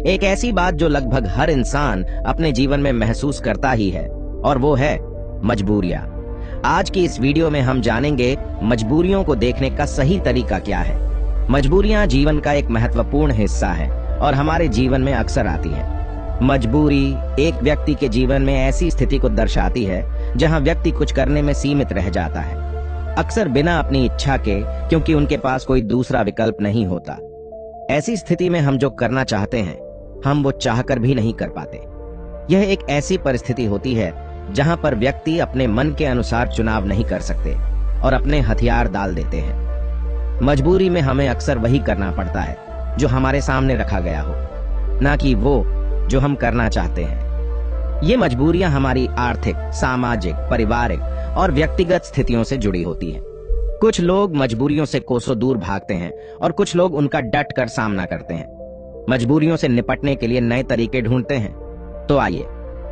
एक ऐसी बात जो लगभग हर इंसान अपने जीवन में महसूस करता ही है, और वो है मजबूरियां। आज की इस वीडियो में हम जानेंगे मजबूरियों को देखने का सही तरीका क्या है। मजबूरियां जीवन का एक महत्वपूर्ण हिस्सा है और हमारे जीवन में अक्सर आती है। मजबूरी एक व्यक्ति के जीवन में ऐसी स्थिति को दर्शाती है जहां व्यक्ति कुछ करने में सीमित रह जाता है, अक्सर बिना अपनी इच्छा के, क्योंकि उनके पास कोई दूसरा विकल्प नहीं होता। ऐसी स्थिति में हम जो करना चाहते हैं, हम वो चाहकर भी नहीं कर पाते। यह एक ऐसी परिस्थिति होती है जहां पर व्यक्ति अपने मन के अनुसार चुनाव नहीं कर सकते और अपने हथियार डाल देते हैं। मजबूरी में हमें अक्सर वही करना पड़ता है जो हमारे सामने रखा गया हो, ना कि वो जो हम करना चाहते हैं। ये मजबूरियां हमारी आर्थिक, सामाजिक, पारिवारिक और व्यक्तिगत स्थितियों से जुड़ी होती हैं। कुछ लोग मजबूरियों से कोसों दूर भागते हैं और कुछ लोग उनका डट कर सामना करते हैं, मजबूरियों से निपटने के लिए नए तरीके ढूंढते हैं। तो आइए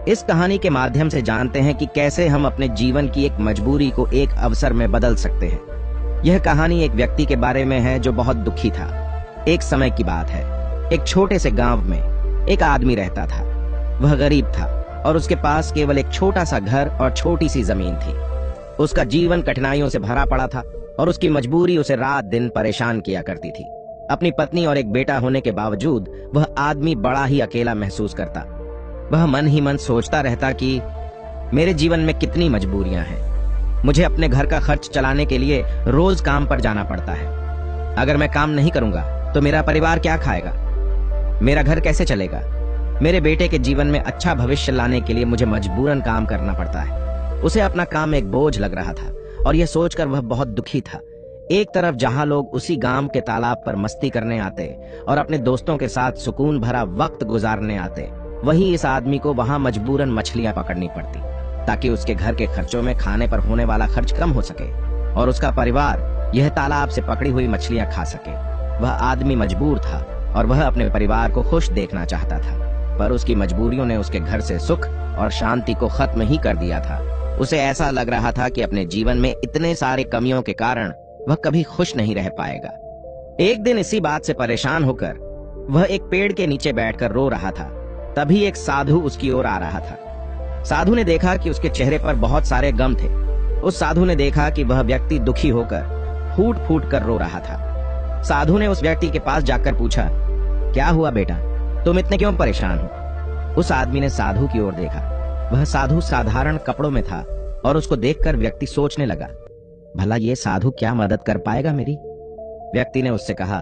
इस कहानी के माध्यम से जानते हैं कि कैसे हम अपने जीवन की एक मजबूरी को एक अवसर में बदल सकते हैं। यह कहानी एक व्यक्ति के बारे में है जो बहुत दुखी था। एक समय की बात है, एक छोटे से गांव में एक आदमी रहता था। वह गरीब था और उसके पास केवल एक छोटा सा घर और छोटी सी जमीन थी। उसका जीवन कठिनाइयों से भरा पड़ा था और उसकी मजबूरी उसे रात दिन परेशान किया करती थी। अपनी पत्नी और एक बेटा होने के बावजूद वह आदमी बड़ा ही अकेला महसूस करता। वह मन ही मन सोचता रहता कि मेरे जीवन में कितनी मजबूरियां हैं। मुझे अपने घर का खर्च चलाने के लिए रोज काम पर जाना पड़ता है। अगर मैं काम नहीं करूंगा तो मेरा परिवार क्या खाएगा? मेरा घर कैसे चलेगा? मेरे बेटे के जीवन में अच्छा भविष्य लाने के लिए मुझे मजबूरन काम करना पड़ता है। उसे अपना काम एक बोझ लग रहा था और यह सोचकर वह बहुत दुखी था। एक तरफ जहां लोग उसी गांव के तालाब पर मस्ती करने आते और अपने दोस्तों के साथ सुकून भरा वक्त गुजारने आते, वहीं इस आदमी को वहां मजबूरन मछलियां पकड़नी पड़ती ताकि उसके घर के खर्चों में खाने पर होने वाला खर्च कम हो सके और उसका परिवार यह तालाब से पकड़ी हुई मछलियां खा सके। वह आदमी मजबूर था और वह अपने परिवार को खुश देखना चाहता था, पर उसकी मजबूरियों ने उसके घर से सुख और शांति को खत्म ही कर दिया था। उसे ऐसा लग रहा था कि अपने जीवन में इतने सारे कमियों के कारण वह कभी खुश नहीं रह पाएगा। एक दिन इसी बात से परेशान होकर वह एक पेड़ के नीचे बैठकर रो रहा था। तभी एक साधु उसकी ओर आ रहा था। साधु ने देखा कि उसके चेहरे पर बहुत सारे गम थे। उस साधु ने देखा कि वह व्यक्ति दुखी होकर फूट फूट कर रो रहा था। साधु ने उस व्यक्ति के पास जाकर पूछा, क्या हुआ बेटा, तुम इतने क्यों परेशान हो? उस आदमी ने साधु की ओर देखा। वह साधु साधारण कपड़ों में था और उसको देखकर व्यक्ति सोचने लगा, भला ये साधु क्या मदद कर पाएगा मेरी? व्यक्ति ने उससे कहा,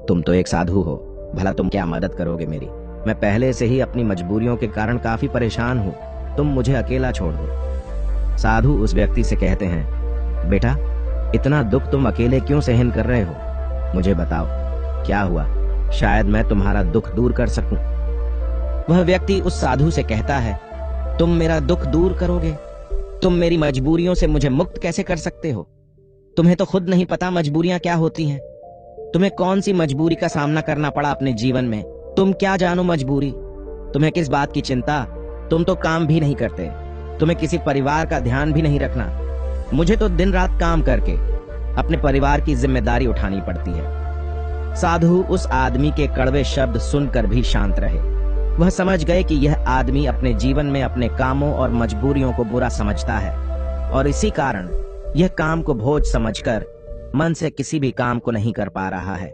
तुम तो एक साधु हो, भला तुम क्या मदद करोगे मेरी? मैं पहले से ही अपनी मजबूरियों के कारण काफी परेशान हूँ, तुम मुझे अकेला छोड़ दो। साधु उस व्यक्ति से कहते हैं, बेटा इतना दुख तुम अकेले क्यों सहन कर रहे हो? मुझे बताओ क्या हुआ, शायद मैं तुम्हारा दुख दूर कर सकूं। वह व्यक्ति उस साधु से कहता है, तुम मेरा दुख दूर करोगे? तुम मेरी मजबूरियों से मुझे मुक्त कैसे कर सकते हो? तुम्हें तो खुद नहीं पता मजबूरियां क्या होती हैं। तुम्हें कौन सी मजबूरी का सामना करना पड़ा अपने जीवन में? तुम क्या जानो मजबूरी? तुम्हें किस बात की चिंता? तुम तो काम भी नहीं करते, तुम्हें किसी परिवार का ध्यान भी नहीं रखना। मुझे तो दिन रात काम करके अपने परिवार की जिम्मेदारी उठानी पड़ती है। साधु उस आदमी के कड़वे शब्द सुनकर भी शांत रहे। वह समझ गए कि यह आदमी अपने जीवन में अपने कामों और मजबूरियों को बुरा समझता है और इसी कारण यह काम को बोझ समझकर मन से किसी भी काम को नहीं कर पा रहा है।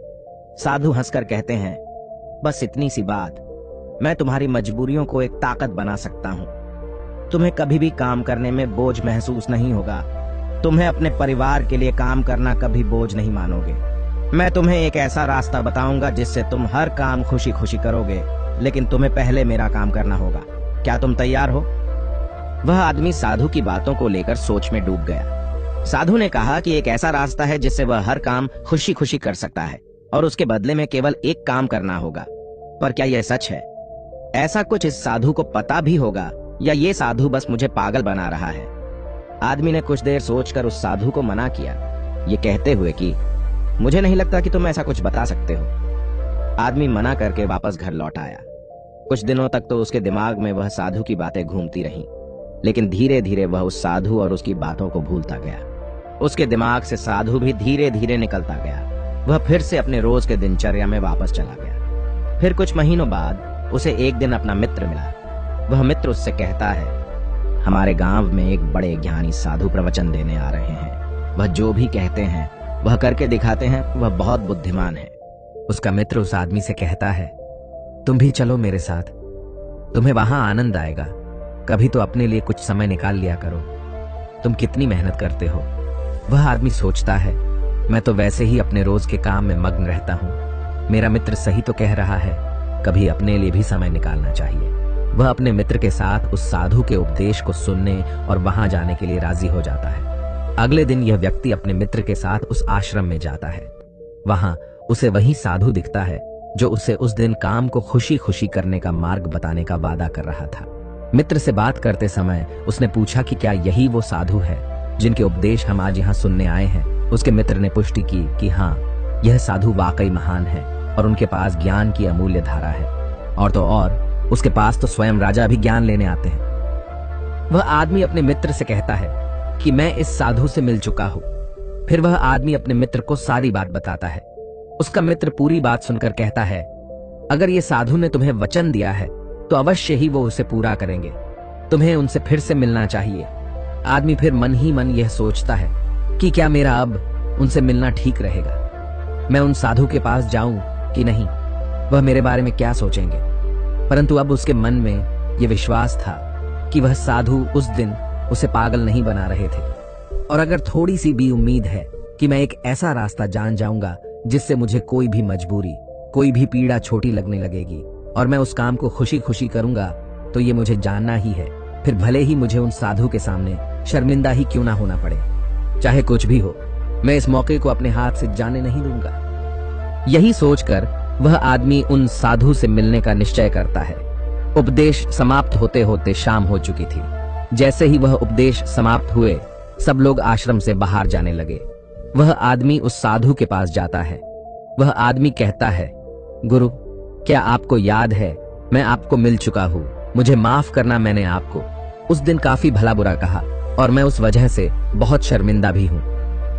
साधु हंसकर कहते हैं, बस इतनी सी बात, मैं तुम्हारी मजबूरियों को एक ताकत बना सकता हूं। तुम्हें कभी भी काम करने में बोझ महसूस नहीं होगा। तुम्हें अपने परिवार के लिए काम करना कभी बोझ नहीं मानोगे। मैं तुम्हें एक ऐसा रास्ता बताऊंगा जिससे तुम हर काम खुशी खुशी करोगे, लेकिन तुम्हें पहले मेरा काम करना होगा। क्या तुम तैयार हो? वह आदमी साधु की बातों को लेकर सोच में डूब गया। साधु ने कहा कि एक ऐसा रास्ता है जिससे वह हर काम खुशी खुशी कर सकता है और उसके बदले में केवल एक काम करना होगा। पर क्या यह सच है? ऐसा कुछ इस साधु को पता भी होगा या ये साधु बस मुझे पागल बना रहा है? आदमी ने कुछ देर सोचकर उस साधु को मना किया, ये कहते हुए कि मुझे नहीं लगता कि तुम ऐसा कुछ बता सकते हो। आदमी मना करके वापस घर लौट आया। कुछ दिनों तक तो उसके दिमाग में वह साधु की बातें घूमती रहीं, लेकिन धीरे धीरे वह उस साधु और उसकी बातों को भूलता गया। उसके दिमाग से साधु भी धीरे धीरे निकलता गया। वह फिर से अपने रोज के दिनचर्या में वापस चला गया। फिर कुछ महीनों बाद उसे एक दिन अपना मित्र मिला। वह मित्र उससे कहता है, हमारे गांव में एक बड़े ज्ञानी साधु प्रवचन देने आ रहे हैं। वह जो भी कहते हैं वह करके दिखाते हैं। वह बहुत बुद्धिमान है। उसका मित्र उस आदमी से कहता है, तुम भी चलो मेरे साथ, तुम्हें वहां आनंद आएगा। कभी तो अपने लिए कुछ समय निकाल लिया करो, तुम कितनी मेहनत करते हो। वह आदमी सोचता है, मैं तो वैसे ही अपने रोज के काम में मग्न रहता हूं। मेरा मित्र सही तो कह रहा है, कभी अपने लिए भी समय निकालना चाहिए। वह अपने मित्र के साथ उस साधु के उपदेश को सुनने और वहां जाने के लिए राजी हो जाता है। अगले दिन यह व्यक्ति अपने मित्र के साथ उस आश्रम में जाता है। वहां उसे वही साधु दिखता है जो उसे उस दिन काम को खुशी खुशी करने का मार्ग बताने का वादा कर रहा था। मित्र से बात करते समय उसने पूछा कि क्या यही वो साधु है जिनके उपदेश हम आज यहाँ सुनने आए हैं। उसके मित्र ने पुष्टि की कि हाँ, यह साधु वाकई महान है और उनके पास ज्ञान की अमूल्य धारा है। और तो और उसके पास तो स्वयं राजा भी ज्ञान लेने आते हैं। वह आदमी अपने मित्र से कहता है कि मैं इस साधु से मिल चुका हूं। फिर वह आदमी अपने मित्र को सारी बात बताता है। उसका मित्र पूरी बात सुनकर कहता है, अगर ये साधु ने तुम्हें वचन दिया है तो अवश्य ही वो उसे पूरा करेंगे। तुम्हें उनसे फिर से मिलना चाहिए। आदमी फिर मन ही मन यह सोचता है कि क्या मेरा अब उनसे मिलना ठीक रहेगा। मैं उन साधु के पास जाऊं कि नहीं, वह मेरे बारे में क्या सोचेंगे। परंतु अब उसके मन में यह विश्वास था कि वह साधु उस दिन उसे पागल नहीं बना रहे थे। और अगर थोड़ी सी भी उम्मीद है कि मैं एक ऐसा रास्ता जान जाऊंगा जिससे मुझे कोई भी मजबूरी, कोई भी पीड़ा छोटी लगने लगेगी और मैं उस काम को खुशी खुशी करूंगा, तो ये मुझे जानना ही है। फिर भले ही मुझे उन साधु के सामने शर्मिंदा ही क्यों ना होना पड़े, चाहे कुछ भी हो, मैं इस मौके को अपने हाथ से जाने नहीं दूंगा। यही सोचकर वह आदमी उन साधु से मिलने का निश्चय करता है। उपदेश समाप्त होते होते शाम हो चुकी थी। जैसे ही वह उपदेश समाप्त हुए, सब लोग आश्रम से बाहर जाने लगे। वह आदमी उस साधु के पास जाता है। वह आदमी कहता है, गुरु, क्या आपको याद है, मैं आपको मिल चुका हूँ। मुझे माफ करना, मैंने आपको उस दिन काफी भला बुरा कहा और मैं उस वजह से बहुत शर्मिंदा भी हूँ।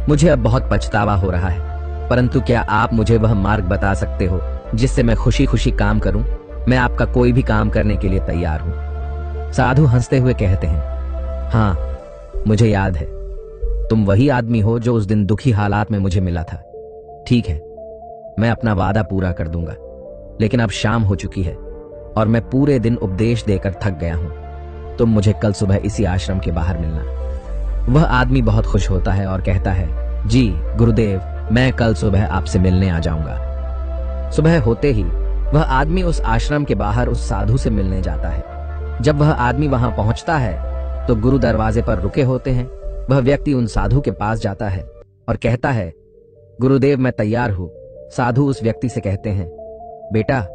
मुझे अब बहुत पछतावा हो रहा है। परंतु क्या आप मुझे वह मार्ग बता सकते हो जिससे मैं खुशी खुशी काम करूं? मैं आपका कोई भी काम करने के लिए तैयार हूं। साधु हंसते हुए कहते हैं, हाँ, मुझे याद है, तुम वही आदमी हो जो उस दिन दुखी हालात में मुझे मिला था। ठीक है, मैं अपना वादा पूरा कर दूंगा, लेकिन अब शाम हो चुकी है और मैं पूरे दिन उपदेश देकर थक गया हूं। तुम मुझे कल सुबह इसी आश्रम के बाहर मिलना। वह आदमी बहुत खुश होता है और कहता है, जी गुरुदेव, मैं कल सुबह आपसे मिलने आ जाऊंगा। सुबह होते ही वह आदमी उस आश्रम के बाहर उस साधु से मिलने जाता है। जब वह आदमी वहां पहुंचता है तो गुरु दरवाजे पर रुके होते हैं। वह व्यक्ति उन साधु के पास जाता है और कहता है, गुरुदेव, मैं तैयार हूं। साधु उस व्यक्ति से कहते हैं, बेटा,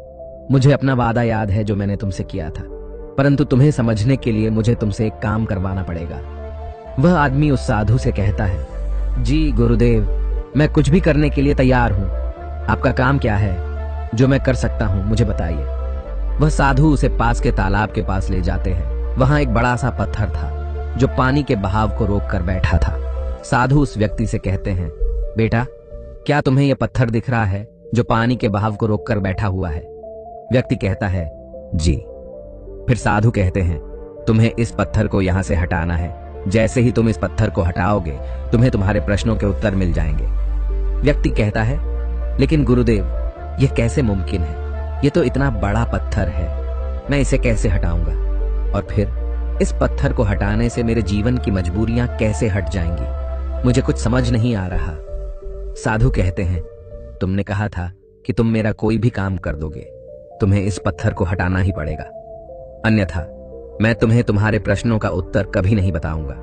मुझे अपना वादा याद है जो मैंने तुमसे किया था, परंतु तुम्हें समझने के लिए मुझे तुमसे एक काम करवाना पड़ेगा। वह आदमी उस साधु से कहता है, जी गुरुदेव, मैं कुछ भी करने के लिए तैयार हूं। आपका काम क्या है जो मैं कर सकता हूं, मुझे बताइए। वह साधु उसे पास के तालाब के पास ले जाते हैं। वहां एक बड़ा सा पत्थर था जो पानी के बहाव को रोक कर बैठा था। साधु उस व्यक्ति से कहते हैं, बेटा, क्या तुम्हें यह पत्थर दिख रहा है जो पानी के बहाव को रोक कर बैठा हुआ है? व्यक्ति कहता है, जी। फिर साधु कहते हैं, तुम्हें इस पत्थर को यहां से हटाना है। जैसे ही तुम इस पत्थर को हटाओगे, तुम्हें तुम्हारे प्रश्नों के उत्तर मिल जाएंगे। व्यक्ति कहता है, लेकिन गुरुदेव, यह कैसे मुमकिन है? यह तो इतना बड़ा पत्थर है, मैं इसे कैसे हटाऊंगा? और फिर इस पत्थर को हटाने से मेरे जीवन की मजबूरियां कैसे हट जाएंगी? मुझे कुछ समझ नहीं आ रहा। साधु कहते हैं, तुमने कहा था कि तुम मेरा कोई भी काम कर दोगे, तुम्हें इस पत्थर को हटाना ही पड़ेगा, अन्यथा मैं तुम्हें तुम्हारे प्रश्नों का उत्तर कभी नहीं बताऊंगा।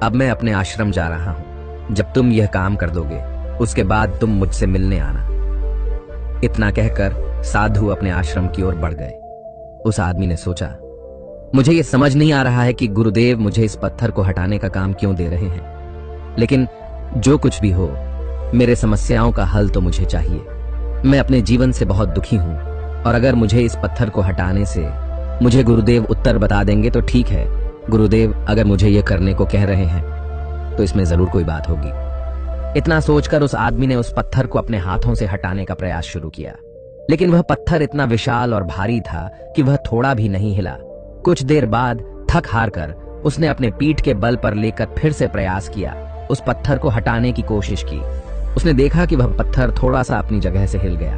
अब मैं अपने आश्रम जा रहा हूं। जब तुम यह काम कर दोगे, उसके बाद तुम मुझसे मिलने आना। इतना कहकर साधु अपने आश्रम की ओर बढ़ गए। उस आदमी ने सोचा, मुझे यह समझ नहीं आ रहा है कि गुरुदेव मुझे इस पत्थर को हटाने का काम क्यों दे रहे हैं, लेकिन जो कुछ भी हो, मेरे समस्याओं का हल तो मुझे चाहिए। मैं अपने जीवन से बहुत दुखी हूं और अगर मुझे इस पत्थर को हटाने से मुझे गुरुदेव उत्तर बता देंगे तो ठीक है। गुरुदेव अगर मुझे यह करने को कह रहे हैं तो इसमें जरूर कोई बात होगी। इतना सोचकर उस आदमी ने उस पत्थर को अपने हाथों से हटाने का प्रयास शुरू किया। लेकिन वह पत्थर इतना विशाल और भारी था कि वह थोड़ा भी नहीं हिला। कुछ देर बाद थक हार कर उसने अपने पीठ के बल पर लेकर फिर से प्रयास किया। उस पत्थर को हटाने की कोशिश की। उसने देखा कि वह पत्थर थोड़ा सा अपनी जगह से हिल गया,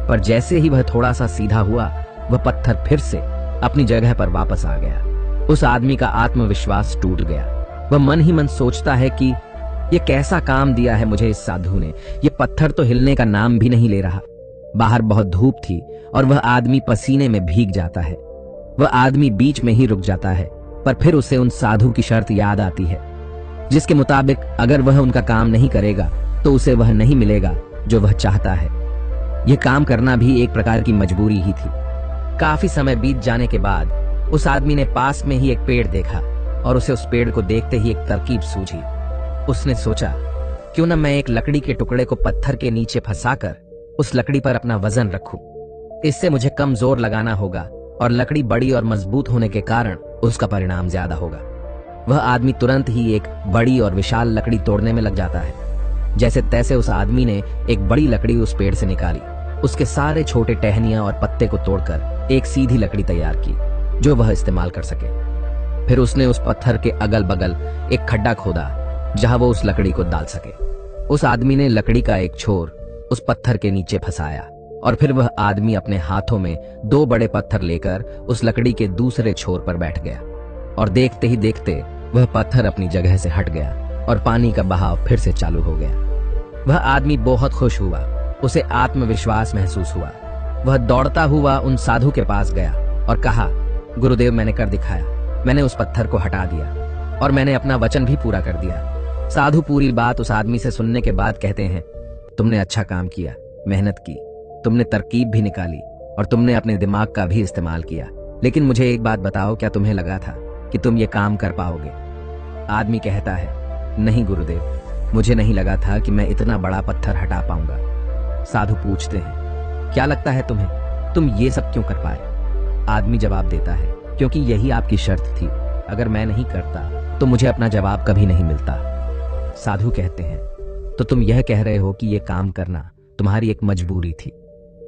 पर जैसे ही वह थोड़ा सा सीधा हुआ, वह पत्थर फिर से अपनी जगह पर वापस आ गया। उस आदमी का आत्मविश्वास टूट गया। वह मन ही मन सोचता है कि यह कैसा काम दिया है मुझे इस साधु ने। यह पत्थर तो हिलने का नाम भी नहीं ले रहा। बाहर बहुत धूप थी और वह आदमी पसीने में भीग जाता है। वह आदमी बीच में ही रुक जाता है, पर फिर उसे उन साधु की शर्त याद आती है, जिसके मुताबिक अगर वह उनका काम नहीं करेगा तो उसे वह नहीं मिलेगा जो वह चाहता है। यह काम करना भी एक प्रकार की मजबूरी ही थी। काफी समय बीत जाने के बाद उस आदमी ने पास में ही एक पेड़ देखा और उसे उस पेड़ को देखते ही एक तरकीब सूझी। उसने सोचा, क्यों न मैं एक लकड़ी के टुकड़े को पत्थर के नीचे फंसाकर उस लकड़ी पर अपना वजन रखूं। इससे मुझे कम जोर लगाना होगा और लकड़ी बड़ी और मजबूत होने के कारण उसका परिणाम ज्यादा होगा। वह आदमी तुरंत ही एक बड़ी और विशाल लकड़ी तोड़ने में लग जाता है। जैसे तैसे उस आदमी ने एक बड़ी लकड़ी उस पेड़ से निकाली, उसके सारे छोटे टहनियां और पत्ते को तोड़कर एक सीधी लकड़ी तैयार की जो वह इस्तेमाल कर सके। फिर उसने उस पत्थर के अगल बगल एक खड्डा खोदा जहां वो उस लकड़ी को डाल सके। उस आदमी ने लकड़ी का एक छोर उस पत्थर के नीचे फंसाया और फिर वह आदमी अपने हाथों में 2 बड़े पत्थर लेकर उस लकड़ी के दूसरे छोर पर बैठ गया और देखते ही देखते वह पत्थर अपनी जगह से हट गया और पानी का बहाव फिर से चालू हो गया। वह आदमी बहुत खुश हुआ। उसे आत्मविश्वास महसूस हुआ। वह दौड़ता हुआ उन साधु के पास गया और कहा, गुरुदेव, मैंने कर दिखाया। मैंने उस पत्थर को हटा दिया और मैंने अपना वचन भी पूरा कर दिया। साधु पूरी बात उस आदमी से सुनने के बाद कहते हैं, तुमने अच्छा काम किया, मेहनत की, तुमने तरकीब भी निकाली और तुमने अपने दिमाग का भी इस्तेमाल किया। लेकिन मुझे एक बात बताओ, क्या तुम्हें लगा था कि तुम ये काम कर पाओगे? आदमी कहता है, नहीं गुरुदेव, मुझे नहीं लगा था कि मैं इतना बड़ा पत्थर हटा पाऊंगा। साधु पूछते हैं, क्या लगता है तुम्हें, तुम ये सब क्यों कर पाए? आदमी जवाब देता है, क्योंकि यही आपकी शर्त थी। अगर मैं नहीं करता तो मुझे अपना जवाब कभी नहीं मिलता। साधु कहते हैं, तो तुम यह कह रहे हो कि यह काम करना तुम्हारी एक मजबूरी थी?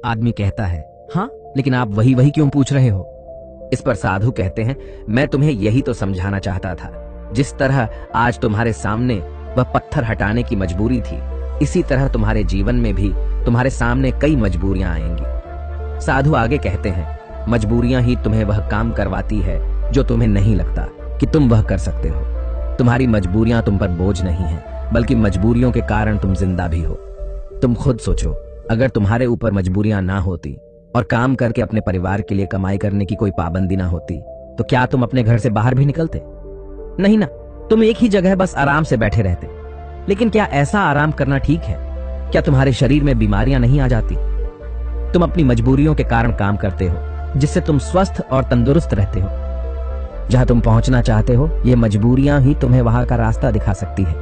आदमी कहता है, हाँ, लेकिन आप वही वही क्यों पूछ रहे हो? इस पर साधु कहते हैं, मैं तुम्हें यही तो समझाना चाहता था। जिस तरह आज तुम्हारे सामने वह पत्थर हटाने की मजबूरी थी, इसी तरह तुम्हारे जीवन में भी तुम्हारे सामने कई मजबूरियां आएंगी। साधु आगे कहते हैं, मजबूरियां ही तुम्हें वह काम करवाती है जो तुम्हें नहीं लगता कि तुम वह कर सकते हो। तुम्हारी मजबूरियां तुम पर बोझ नहीं है, बल्कि मजबूरियों के कारण तुम जिंदा भी हो। तुम खुद सोचो, अगर तुम्हारे ऊपर मजबूरियां ना होती और काम करके अपने परिवार के लिए कमाई करने की कोई पाबंदी ना होती, तो क्या तुम अपने घर से बाहर भी निकलते? नहीं ना, तुम एक ही जगह बस आराम से बैठे रहते। लेकिन क्या ऐसा आराम करना ठीक है? क्या तुम्हारे शरीर में बीमारियां नहीं आ जाती? तुम अपनी मजबूरियों के कारण काम करते हो, जिससे तुम स्वस्थ और तंदुरुस्त रहते हो। जहां तुम पहुंचना चाहते हो, ये मजबूरियां ही तुम्हें वहां का रास्ता दिखा सकती है।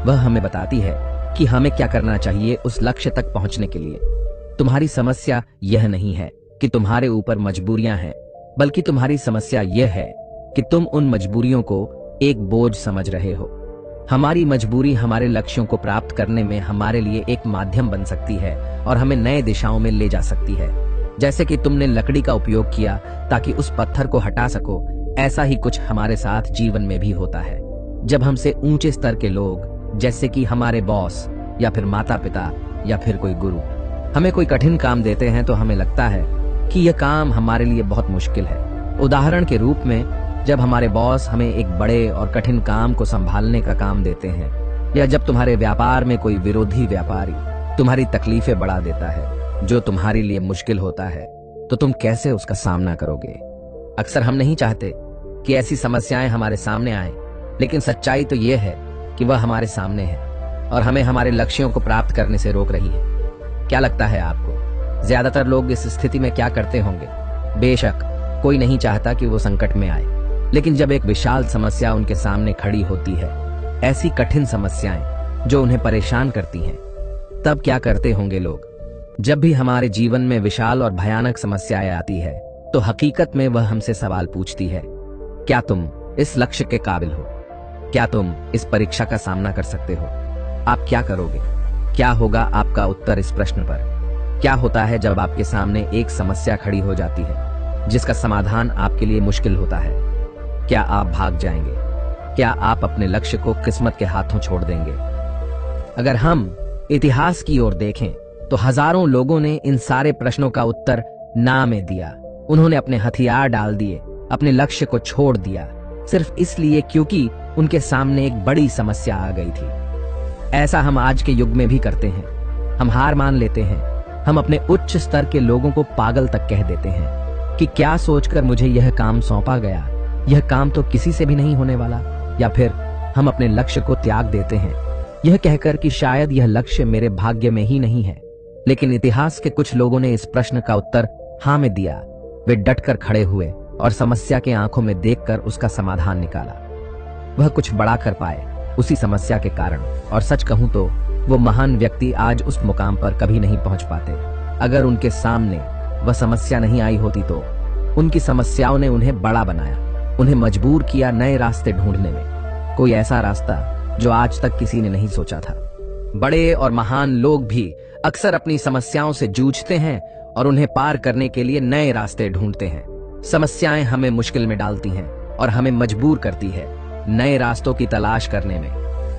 वह हमें बताती है कि हमें क्या करना चाहिए उस लक्ष्य तक पहुंचने के लिए। तुम्हारी समस्या यह नहीं है कि तुम्हारे ऊपर मजबूरियां हैं, बल्कि तुम्हारी समस्या यह है कि तुम उन मजबूरियों को एक बोझ समझ रहे हो। हमारी मजबूरी हमारे लक्ष्यों को प्राप्त करने में हमारे लिए एक माध्यम बन सकती है और हमें नए दिशाओं में ले जा सकती है। जैसे कि तुमने लकड़ी का उपयोग किया ताकि उस पत्थर को हटा सको, ऐसा ही कुछ हमारे साथ जीवन में भी होता है। जब हमसे ऊंचे स्तर के लोग, जैसे कि हमारे बॉस या फिर माता पिता या फिर कोई गुरु, हमें कोई कठिन काम देते हैं तो हमें लगता है कि यह काम हमारे लिए बहुत मुश्किल है। उदाहरण के रूप में, जब हमारे बॉस हमें एक बड़े और कठिन काम को संभालने का काम देते हैं, या जब तुम्हारे व्यापार में कोई विरोधी व्यापारी तुम्हारी तकलीफें बढ़ा देता है जो तुम्हारे लिए मुश्किल होता है, तो तुम कैसे उसका सामना करोगे? अक्सर हम नहीं चाहते कि ऐसी समस्याएं हमारे सामने आए, लेकिन सच्चाई तो यह है कि वह हमारे सामने है और हमें हमारे लक्ष्यों को प्राप्त करने से रोक रही है। क्या लगता है आपको, ज्यादातर लोग इस स्थिति में क्या करते होंगे? बेशक कोई नहीं चाहता कि वो संकट में आए, लेकिन जब एक विशाल समस्या उनके सामने खड़ी होती है, ऐसी कठिन समस्याएं जो उन्हें परेशान करती हैं, तब क्या करते होंगे लोग? जब भी हमारे जीवन में विशाल और भयानक समस्याएं आती है, तो हकीकत में वह हमसे सवाल पूछती है, क्या तुम इस लक्ष्य के काबिल हो? क्या तुम इस परीक्षा का सामना कर सकते हो? आप क्या करोगे? क्या होगा आपका उत्तर इस प्रश्न पर? क्या होता है जब आपके सामने एक समस्या खड़ी हो जाती है जिसका समाधान आपके लिए मुश्किल होता है? क्या आप भाग जाएंगे? क्या आप अपने लक्ष्य को किस्मत के हाथों छोड़ देंगे? अगर हम इतिहास की ओर देखें तो हजारों लोगों ने इन सारे प्रश्नों का उत्तर ना में दिया। उन्होंने अपने हथियार डाल दिए, अपने लक्ष्य को छोड़ दिया, सिर्फ इसलिए क्योंकि उनके सामने एक बड़ी समस्या आ गई थी। ऐसा हम आज के युग में भी करते हैं। हम हार मान लेते हैं। हम अपने उच्च स्तर के लोगों को पागल तक कह देते हैं कि क्या सोचकर मुझे यह काम सौंपा गया, यह काम तो किसी से भी नहीं होने वाला। या फिर हम अपने लक्ष्य को त्याग देते हैं यह कहकर कि शायद यह लक्ष्य मेरे भाग्य में ही नहीं है। लेकिन इतिहास के कुछ लोगों ने इस प्रश्न का उत्तर हाँ में दिया। वे डटकर खड़े हुए और समस्या के आंखों में देखकर उसका समाधान निकाला। वह कुछ बड़ा कर पाए उसी समस्या के कारण, और सच कहूं तो वो महान व्यक्ति आज उस मुकाम पर कभी नहीं पहुंच पाते। अगर उनके सामने वह समस्या नहीं आई होती तो उनकी समस्याओं ने उन्हें बड़ा बनाया, उन्हें मजबूर किया नए रास्ते ढूंढने में, कोई ऐसा रास्ता जो आज तक किसी ने नहीं सोचा था। बड़े और महान लोग भी अक्सर अपनी समस्याओं से जूझते हैं और उन्हें पार करने के लिए नए रास्ते ढूंढते हैं। समस्याएं हमें मुश्किल में डालती हैं और हमें मजबूर करती है नए रास्तों की तलाश करने में।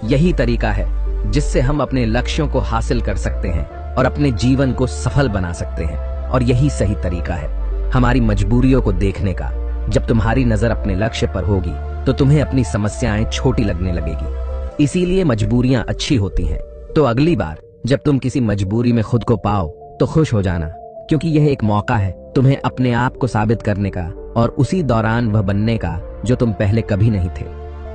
यही तरीका है जिससे हम अपने लक्ष्यों को हासिल कर सकते हैं और अपने जीवन को सफल बना सकते हैं। और यही सही तरीका है हमारी मजबूरियों को देखने का। जब तुम्हारी नजर अपने लक्ष्य पर होगी तो तुम्हें अपनी समस्याएं छोटी लगने लगेगी। इसीलिए मजबूरियां अच्छी होती हैं। तो अगली बार जब तुम किसी मजबूरी में खुद को पाओ तो खुश हो जाना, क्योंकि यह एक मौका है तुम्हें अपने आप को साबित करने का और उसी दौरान वह बनने का जो तुम पहले कभी नहीं थे।